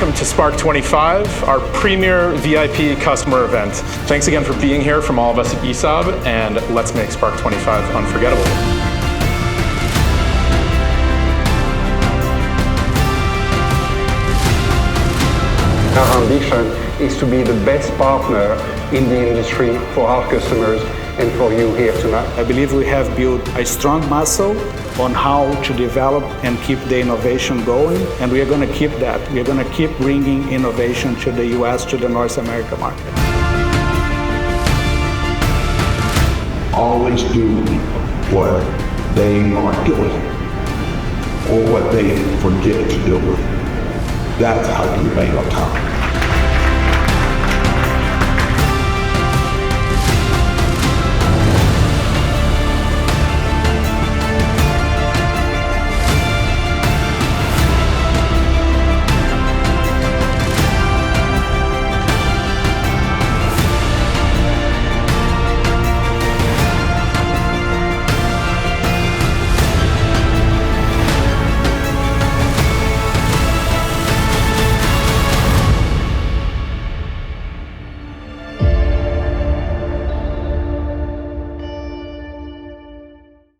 welcome to SPARK25, our premier VIP customer event. Thanks again for being here from all of us at ESAB, and let's make SPARK25 unforgettable. Our ambition is to be the best partner in the industry for our customers and for you here tonight. I believe we have built a strong muscle on how to develop and keep the innovation going, and we are going to keep that. We are going to keep bringing innovation to the US, to the North America market. Always do what they are doing or what they forget to do. That's how you remain on top.